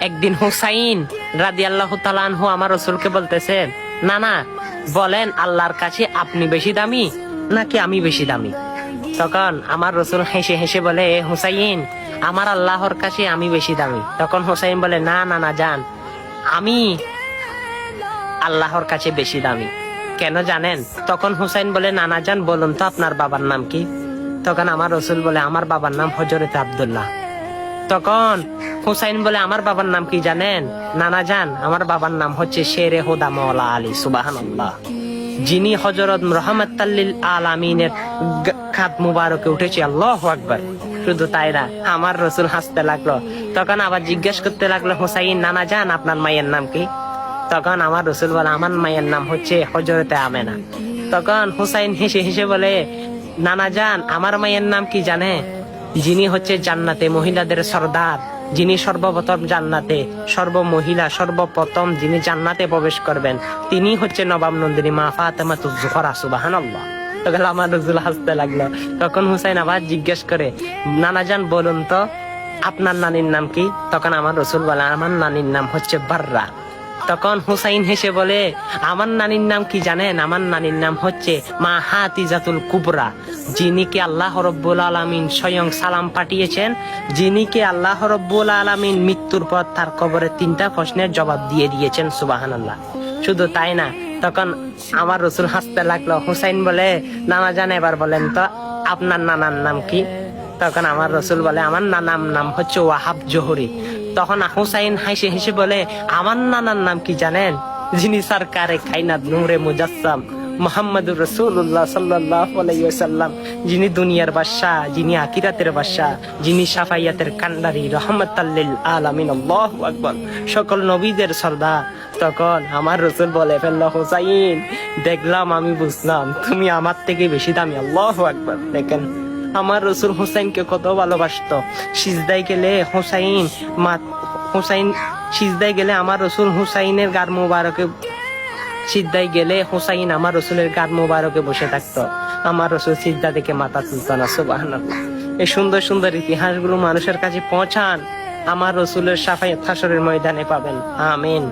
একদিন হুসাইন রাদিয়াল্লাহু তাআলা আনহু আমার রাসূলকে বলতেছেন, না না, বলেন আল্লাহর কাছে আপনি বেশি দামি নাকি আমি বেশি দামি? তখন আমার রাসূল হেসে হেসে বলে, হুসাইন, আমার আল্লাহর কাছে আমি বেশি দামি। তখন হুসাইন বলে, না না না জান, আমি আল্লাহর কাছে বেশি দামি। কেন জানেন? তখন হুসাইন বলে, নানা জান বলুন তো আপনার বাবার নাম কি? তখন আমার রাসূল বলে, আমার বাবার নাম হযরত আব্দুল্লাহ। তখন হুসাইন বলে, আমার বাবার নাম কি জানেন? নানা জান, আমার বাবার নাম হচ্ছে শেরে হুদা মাওলা আলী। সুবহানাল্লাহ। যিনি হযরত রাহমাতাল লিল আলামিনের খাত মুবারকে উঠেছে। আল্লাহু আকবার। শুধু তাই না, আমার রাসূল হাসতে লাগলো। তখন আবার জিজ্ঞেস করতে লাগলো, হুসাইন, নানা জান আপনার মায়ের নাম কি? তখন আমার রাসূল বলে, আমার মায়ের নাম হচ্ছে হযরতে আমেনা। তখন হুসাইন হেসে হেসে বলে, নানা জান আমার মায়ের নাম কি জানে? যিনি হচ্ছে জান্নাতে মহিলাদের সর্দার, যিনি সর্বপ্রথম জান্নাতে সর্বমহিলা সর্বপ্রথম যিনি জান্নাতে প্রবেশ করবেন, তিনি হচ্ছে নবাব নন্দিনী মা ফাতেমাতুজ জোহরা। সুবহানাল্লাহ। তখন আমার রাসূল হাসতে লাগলো। তখন হুসাইন আবার জিজ্ঞেস করে, নানা জান বলুন তো আপনার নানির নাম কি? তখন আমার রাসূল বলে, আমার নানির নাম হচ্ছে বাররা। তখন হুসাইন হেসে বলে, আমার নানির নাম কি জানেন? আমার নানির নাম হচ্ছে মা হাতিজাতুল কুবরা, যিনি কে আল্লাহ রব্বুল আলামিন স্বয়ং সালাম পাঠিয়েছেন, যিনি কে আল্লাহ রব্বুল আলামিন মৃত্যুর পর তার কবরে 3টা প্রশ্নের জবাব দিয়ে দিয়েছেন। সুবহানাল্লাহ। শুধু তাই না, তখন আমার রাসূল হাসতে লাগলো। হুসাইন বলে, নানা জান এবার বলেন তো আপনার নানার নাম কি? তখন আমার রাসূল বলে, আমার নানার নাম হচ্ছে ওয়াহাব জোহরি। তখন হুসাইন হেসে হেসে বলে, আমার নানার নাম কি জানেন? যিনি সরকারে কায়নাত নূরে মুজাসসাম মুহাম্মদুর রাসূলুল্লাহ সাল্লাল্লাহু আলাইহি ওয়াসাল্লাম, যিনি দুনিয়ার বাদশা, যিনি আখিরাতের বাদশা, যিনি শাফায়াতের কান্ডারি, রাহমাতাল লিল আলামিন। আল্লাহু আকবার। সকল নবীদের সর্দার। তখন আমার রাসূল বলে ফেলল, হুসাইন, দেখলাম, আমি বুঝলাম তুমি আমার থেকে বেশি দামি। আল্লাহু আকবার। দেখেন আমার রাসূল হুসাইনকে কত ভালোবাসতো। সিজদায় গেলে হুসাইন সিজদায় গেলে আমার রাসূল হুসাইনের গার মুবারকে সিজদায় গেলে হুসাইন আমার রাসূলের গার মুবারকে বসে থাকতো। আমার রাসূল সিজদা থেকে মাথা তুলতো না। সুবহানাল্লাহ। এই সুন্দর সুন্দর ইতিহাসগুলো মানুষের কাছে পৌঁছান, আমার রাসূলের শাফায়াত হাসরের ময়দানে পাবেন। আমিন।